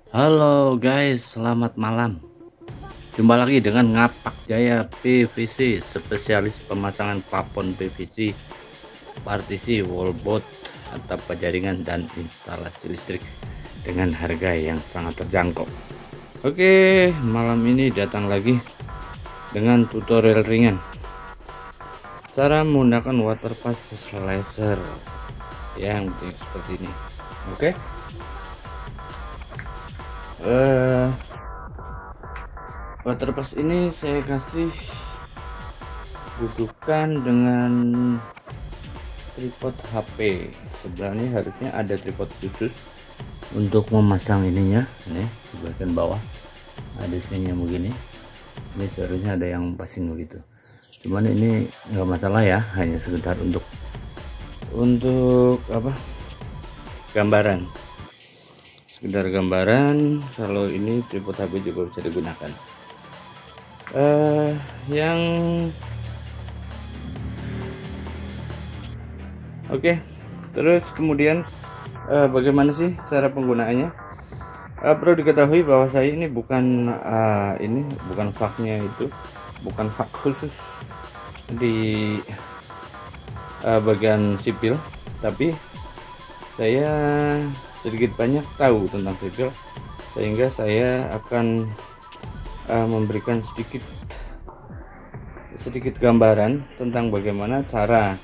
Halo guys, selamat malam. Jumpa lagi dengan Ngapak Jaya PVC, spesialis pemasangan plafon PVC, partisi, wallboard, atap penjaringan dan instalasi listrik dengan harga yang sangat terjangkau. Oke, malam ini datang lagi dengan tutorial ringan. Cara menggunakan water pass laser yang seperti ini. Oke. Water pass ini saya kasih dudukan dengan tripod HP. Sebenarnya harusnya ada tripod khusus untuk memasang ininya. Ini di bagian bawah ada sininya begini. Ini seharusnya ada yang passing begitu. Cuman ini nggak masalah ya, hanya sekedar untuk apa? Gambaran. Sekedar gambaran. Kalau ini tripod HP juga bisa digunakan. Yang oke, terus kemudian bagaimana sih cara penggunaannya? Perlu diketahui bahwa saya ini bukan faknya itu bukan fak khusus di bagian sipil, tapi saya sedikit banyak tahu tentang sipil, sehingga saya akan memberikan sedikit gambaran tentang bagaimana cara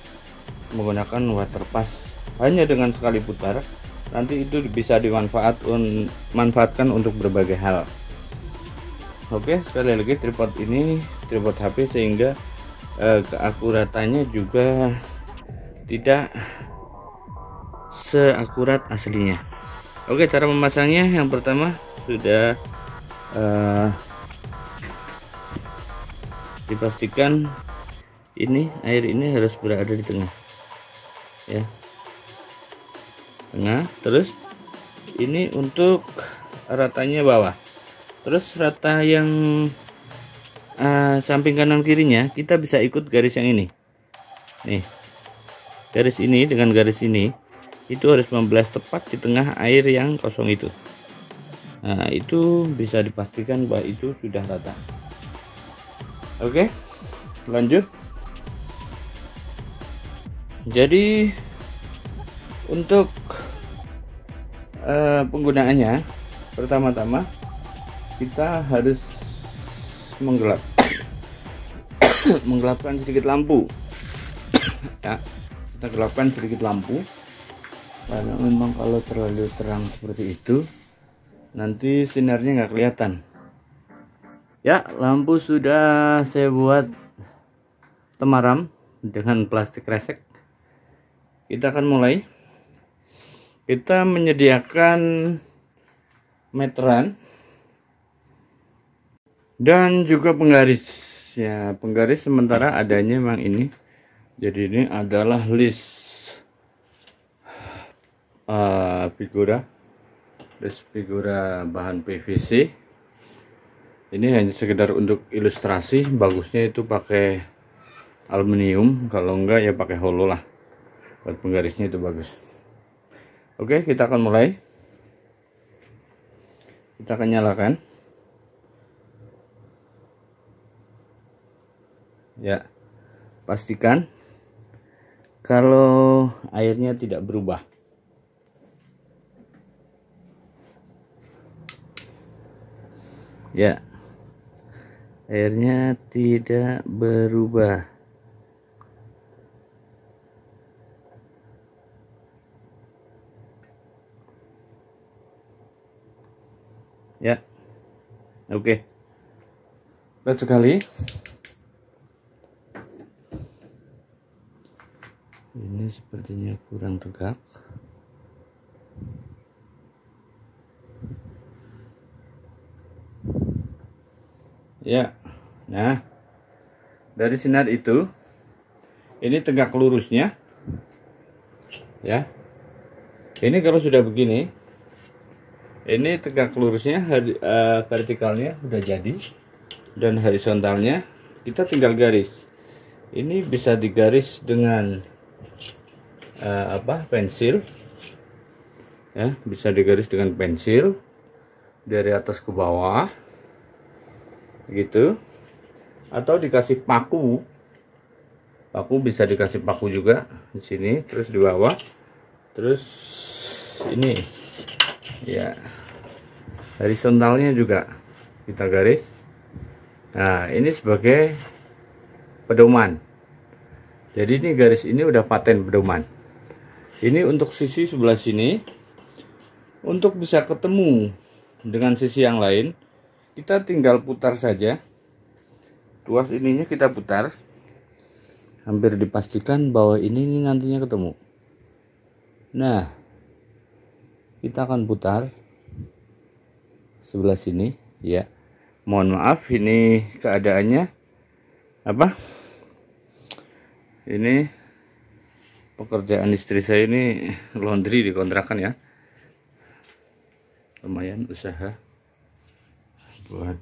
menggunakan water pass hanya dengan sekali putar. Nanti itu bisa dimanfaatkan untuk berbagai hal. Oke, sekali lagi tripod ini tripod HP, sehingga keakuratannya juga tidak seakurat aslinya. Oke, cara memasangnya yang pertama sudah dipastikan ini air ini harus berada di tengah ya, tengah. Terus ini untuk ratanya bawah, terus rata yang samping kanan kirinya kita bisa ikut garis yang ini nih, garis ini dengan garis ini itu harus membelas tepat di tengah air yang kosong itu. Nah, itu bisa dipastikan bahwa itu sudah rata. Oke, lanjut. Jadi untuk penggunaannya, pertama-tama kita harus menggelapkan sedikit lampu ya, kita gelapkan sedikit lampu, karena memang kalau terlalu terang seperti itu nanti sinarnya nggak kelihatan ya. Lampu sudah saya buat temaram dengan plastik resek. Kita akan mulai. Kita menyediakan meteran dan juga penggaris ya. Penggaris sementara adanya memang ini, jadi ini adalah list figura bahan PVC. Ini hanya sekedar untuk ilustrasi, bagusnya itu pakai aluminium, kalau enggak ya pakai holo lah, buat penggarisnya itu bagus. Oke, kita akan mulai. Kita akan nyalakan ya. Pastikan kalau airnya tidak berubah. Ya, airnya tidak berubah. Ya, oke. Berat sekali. Ini sepertinya kurang tegak. Ya, nah dari sinar itu, ini tegak lurusnya ya. Ini kalau sudah begini, ini tegak lurusnya, vertikalnya udah jadi, dan horizontalnya kita tinggal garis. Ini bisa digaris dengan pensil ya, bisa digaris dengan pensil dari atas ke bawah gitu, atau dikasih paku. Bisa dikasih paku juga di sini, terus di bawah, terus ini ya horizontalnya juga kita garis. Nah, ini sebagai pedoman. Jadi ini garis ini udah paten pedoman. Ini untuk sisi sebelah sini. Untuk bisa ketemu dengan sisi yang lain, kita tinggal putar saja. Tuas ininya kita putar. Hampir dipastikan bahwa ini nantinya ketemu. Nah, kita akan putar sebelah sini ya. Mohon maaf, ini keadaannya apa? Ini pekerjaan istri saya, ini laundry di kontrakan ya. Lumayan usaha buat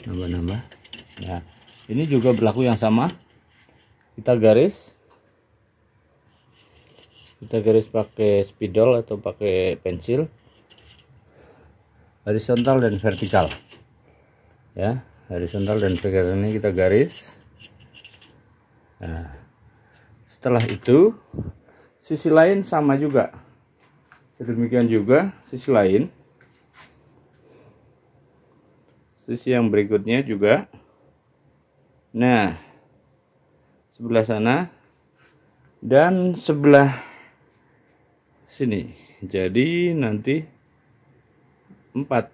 nambah-nambah. Nah, ini juga berlaku yang sama. Kita garis pakai spidol atau pakai pensil, horizontal dan vertikal ya. Horizontal dan vertikal ini kita garis. Nah, setelah itu sisi lain sama juga, sedemikian juga sisi lain, sisi yang berikutnya juga. Nah, sebelah sana dan sebelah sini. Jadi nanti 4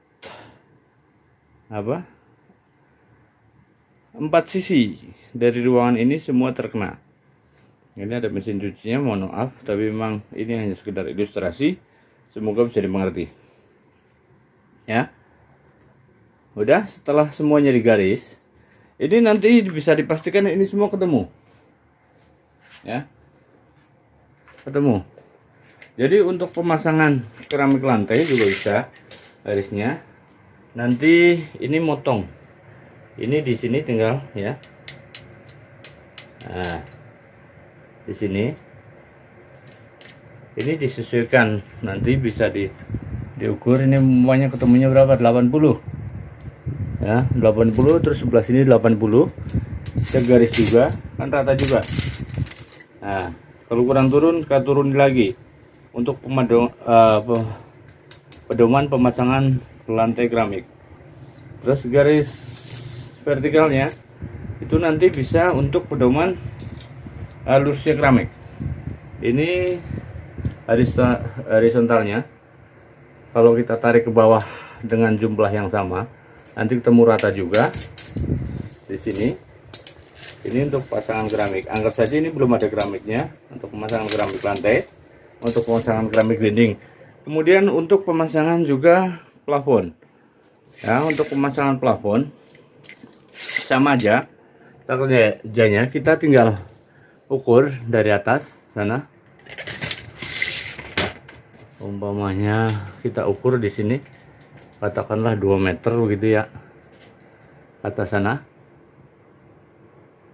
sisi dari ruangan ini semua terkena. Ini ada mesin cucinya, mohon maaf, tapi memang ini hanya sekedar ilustrasi. Semoga bisa dimengerti ya. Udah, setelah semuanya digaris, ini nanti bisa dipastikan ini semua ketemu ya, ketemu. Jadi untuk pemasangan keramik lantai juga bisa garisnya. Nanti ini motong, ini di sini tinggal ya. Nah, di sini ini disesuaikan, nanti bisa diukur. Ini semuanya ketemunya berapa? 80 ya, 80. Terus sebelah sini 80. Kita garis juga, kan rata juga. Nah, kalau kurang turun, kita turunin lagi untuk pedoman pemasangan lantai keramik. Terus garis vertikalnya itu nanti bisa untuk pedoman halusnya keramik. Ini horizontalnya, kalau kita tarik ke bawah dengan jumlah yang sama, nanti ketemu rata juga di sini. Ini untuk pasangan keramik. Anggap saja ini belum ada keramiknya untuk pemasangan keramik lantai, untuk pemasangan keramik dinding. Kemudian untuk pemasangan juga plafon. Ya, untuk pemasangan plafon sama aja caranya. Kita tinggal ukur dari atas sana. Umpamanya kita ukur di sini, katakanlah 2 meter begitu ya, atas sana.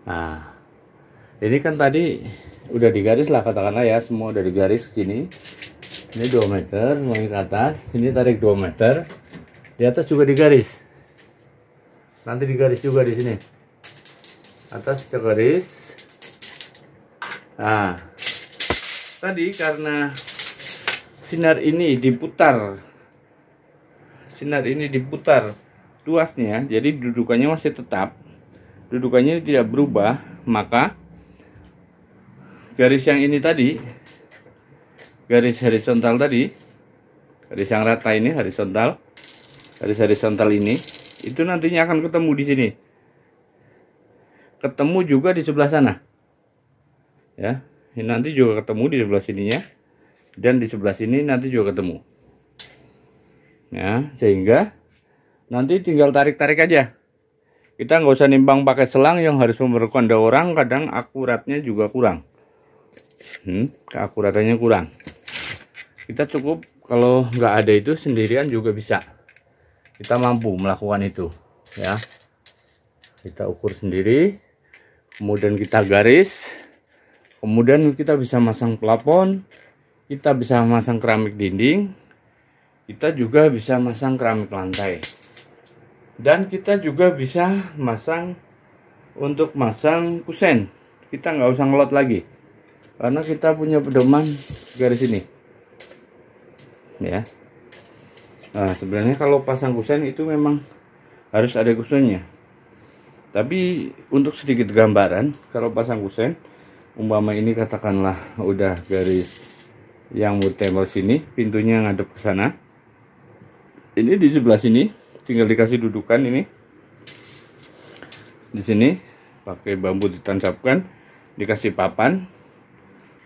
Nah, ini kan tadi udah digaris lah, katakanlah ya, semua udah digaris ke sini. Ini 2 meter, mau ke atas, ini tarik 2 meter. Di atas juga digaris. Nanti digaris juga di sini. Atas kita garis. Nah, tadi karena sinar ini diputar tuasnya, jadi dudukannya masih tetap. Dudukannya tidak berubah, maka garis yang ini tadi, garis horizontal tadi, garis yang rata ini horizontal, garis horizontal ini, itu nantinya akan ketemu di sini, ketemu juga di sebelah sana ya. Ini nanti juga ketemu di sebelah sininya, dan di sebelah sini nanti juga ketemu ya, sehingga nanti tinggal tarik-tarik aja. Kita nggak usah nimbang pakai selang yang harus memerlukan orang, kadang akuratnya juga kurang, keakuratannya kurang. Kita cukup kalau nggak ada itu sendirian juga bisa, kita mampu melakukan itu ya. Kita ukur sendiri, kemudian kita garis, kemudian kita bisa masang plafon, kita bisa masang keramik dinding, kita juga bisa masang keramik lantai, dan kita juga bisa masang kusen. Kita nggak usah ngelot lagi karena kita punya pedoman garis ini ya. Nah, sebenarnya kalau pasang kusen itu memang harus ada kusennya, tapi untuk sedikit gambaran, kalau pasang kusen, umpama ini katakanlah udah garis yang mau tempel sini, pintunya ngadep ke sana, ini di sebelah sini tinggal dikasih dudukan ini di sini, pakai bambu ditancapkan, dikasih papan.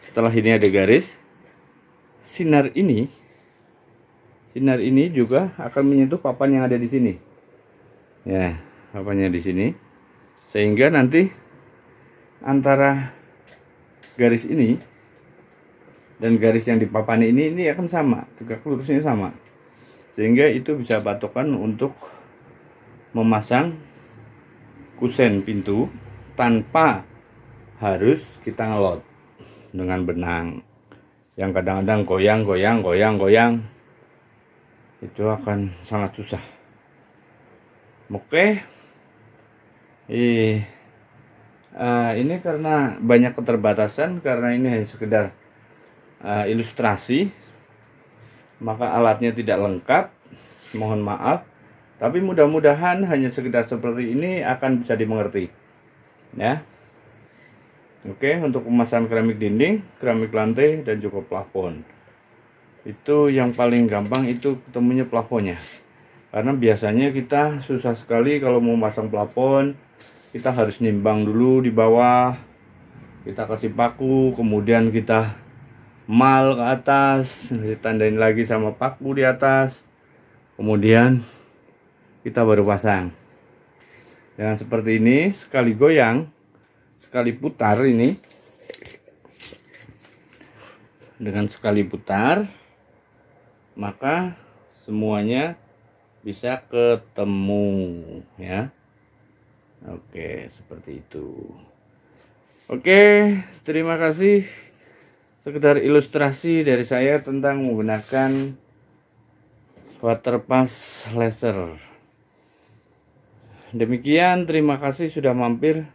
Setelah ini ada garis, sinar ini juga akan menyentuh papan yang ada di sini ya, papannya di sini, sehingga nanti antara garis ini dan garis yang di papan ini akan sama, tegak lurusnya sama, sehingga itu bisa patokan untuk memasang kusen pintu tanpa harus kita ngelot dengan benang yang kadang-kadang goyang, itu akan sangat susah. Oke, ini karena banyak keterbatasan, karena ini hanya sekedar ilustrasi, maka alatnya tidak lengkap, mohon maaf. Tapi mudah-mudahan hanya sekedar seperti ini akan bisa dimengerti ya. Oke, untuk pemasangan keramik dinding, keramik lantai, dan juga plafon, itu yang paling gampang itu ketemunya plafonnya. Karena biasanya kita susah sekali kalau mau pasang plafon, kita harus nimbang dulu di bawah, kita kasih paku, kemudian kita mal ke atas, ditandain lagi sama paku di atas, kemudian kita baru pasang. Dengan seperti ini, sekali goyang, sekali putar ini, dengan sekali putar, maka semuanya bisa ketemu ya. Oke, seperti itu. Oke, terima kasih. Sekedar ilustrasi dari saya tentang menggunakan waterpass laser. Demikian, terima kasih sudah mampir.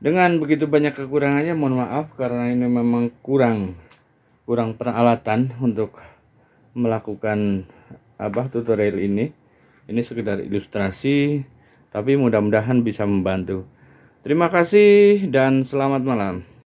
Dengan begitu banyak kekurangannya, mohon maaf karena ini memang kurang peralatan untuk melakukan tutorial ini. Ini sekedar ilustrasi, tapi mudah-mudahan bisa membantu. Terima kasih dan selamat malam.